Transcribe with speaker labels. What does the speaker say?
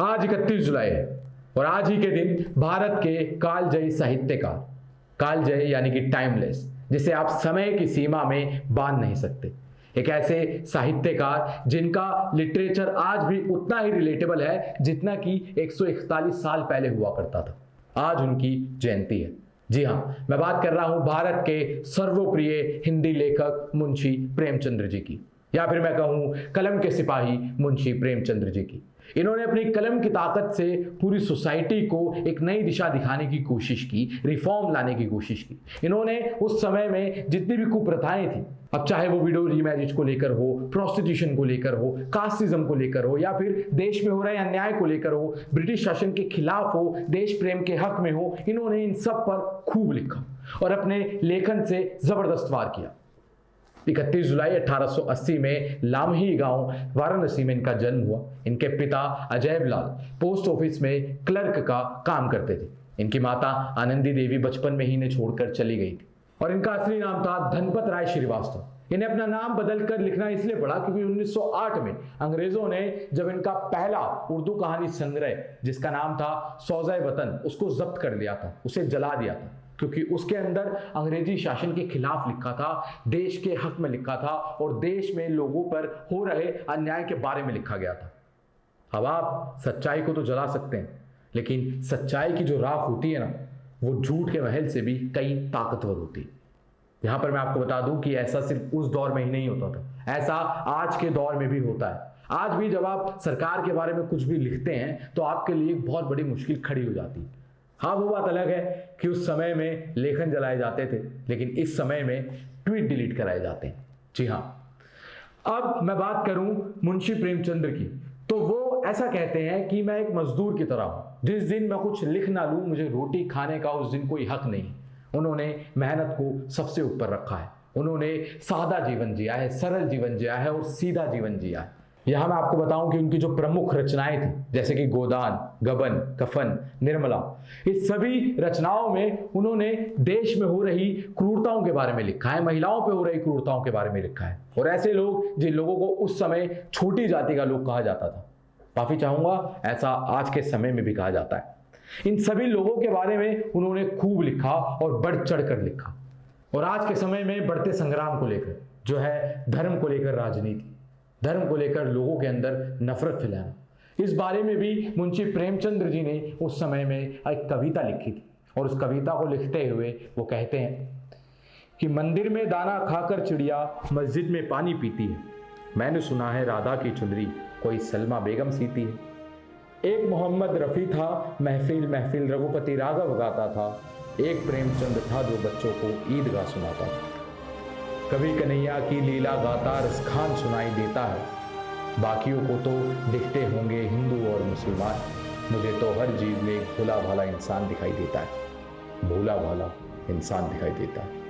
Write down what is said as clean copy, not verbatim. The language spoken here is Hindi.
Speaker 1: आज 31 जुलाई है और आज ही के दिन भारत के कालजयी साहित्यकार, कालजयी यानी कि टाइमलेस, जिसे आप समय की सीमा में बांध नहीं सकते, एक ऐसे साहित्यकार जिनका लिटरेचर आज भी उतना ही रिलेटेबल है जितना कि 141 साल पहले हुआ करता था। आज उनकी जयंती है। जी हाँ, मैं बात कर रहा हूं भारत के सर्वप्रिय हिंदी लेखक मुंशी प्रेमचंद्र जी की, या फिर मैं कहूं कलम के सिपाही मुंशी प्रेमचंद्र जी की। इन्होंने अपनी कलम की ताकत से पूरी सोसाइटी को एक नई दिशा दिखाने की कोशिश की, रिफॉर्म लाने की कोशिश की। इन्होंने उस समय में जितनी भी कुप्रथाएं थी, अब चाहे वो विडो रीमैरिज को लेकर हो, प्रोस्टिट्यूशन को लेकर हो, कास्टिज्म को लेकर हो, या फिर देश में हो रहे अन्याय को लेकर हो, ब्रिटिश शासन के खिलाफ हो, देश प्रेम के हक में हो, इन्होंने इन सब पर खूब लिखा और अपने लेखन से जबरदस्त वार किया। 31 जुलाई 1880 में लामही गांव वाराणसी में इनका जन्म हुआ। इनके पिता अजैब लाल पोस्ट ऑफिस में क्लर्क का काम करते थे। इनकी माता आनंदी देवी बचपन में ही इन्हें छोड़कर चली गई थी और इनका असली नाम था धनपत राय श्रीवास्तव। इन्हें अपना नाम बदलकर लिखना इसलिए पड़ा क्योंकि 1908 में अंग्रेजों ने जब इनका पहला उर्दू कहानी संग्रह, जिसका नाम था सौज़े वतन, उसको जब्त कर लिया था, उसे जला दिया था, क्योंकि उसके अंदर अंग्रेजी शासन के खिलाफ लिखा था, देश के हक में लिखा था और देश में लोगों पर हो रहे अन्याय के बारे में लिखा गया था। अब आप सच्चाई को तो जला सकते हैं, लेकिन सच्चाई की जो राख होती है ना, वो झूठ के महल से भी कई ताकतवर होती है। यहां पर मैं आपको बता दूं कि ऐसा सिर्फ उस दौर में ही नहीं होता था, ऐसा आज के दौर में भी होता है। आज भी जब आप सरकार के बारे में कुछ भी लिखते हैं तो आपके लिए एक बहुत बड़ी मुश्किल खड़ी हो जाती है। हाँ, वो बात अलग है कि उस समय में लेखन जलाए जाते थे, लेकिन इस समय में ट्वीट डिलीट कराए जाते हैं। जी हाँ, अब मैं बात करूं मुंशी प्रेमचंद्र की, तो वो ऐसा कहते हैं कि मैं एक मजदूर की तरह हूं, जिस दिन मैं कुछ लिख ना लूं, मुझे रोटी खाने का उस दिन कोई हक नहीं। उन्होंने मेहनत को सबसे ऊपर रखा है, उन्होंने सादा जीवन जिया है, सरल जीवन जिया है और सीधा जीवन जिया है। यहां मैं आपको बताऊं कि उनकी जो प्रमुख रचनाएं थी, जैसे कि गोदान, गबन, कफन, निर्मला, इस सभी रचनाओं में उन्होंने देश में हो रही क्रूरताओं के बारे में लिखा है, महिलाओं पे हो रही क्रूरताओं के बारे में लिखा है। और ऐसे लोग जिन लोगों को उस समय छोटी जाति का लोग कहा जाता था, माफी चाहूंगा, ऐसा आज के समय में भी कहा जाता है, इन सभी लोगों के बारे में उन्होंने खूब लिखा और बढ़ चढ़ कर लिखा। और आज के समय में बढ़ते संग्राम को लेकर, जो है धर्म को लेकर राजनीति, धर्म को लेकर लोगों के अंदर नफरत फैलाना, इस बारे में भी मुंशी प्रेमचंद्र जी ने उस समय में एक कविता लिखी थी। और उस कविता को लिखते हुए वो कहते हैं कि मंदिर में दाना खाकर चिड़िया मस्जिद में पानी पीती है, मैंने सुना है राधा की चुनरी कोई सलमा बेगम सीती है। एक मोहम्मद रफ़ी था, महफिल महफिल रघुपति राघव गाता था, एक प्रेमचंद था जो बच्चों को ईदगाह सुनाता था। कभी कन्हैया की लीला गाता रसखान सुनाई देता है, बाकियों को तो दिखते होंगे हिंदू और मुसलमान, मुझे तो हर जीव में भोला भाला इंसान दिखाई देता है, भोला भाला इंसान दिखाई देता है।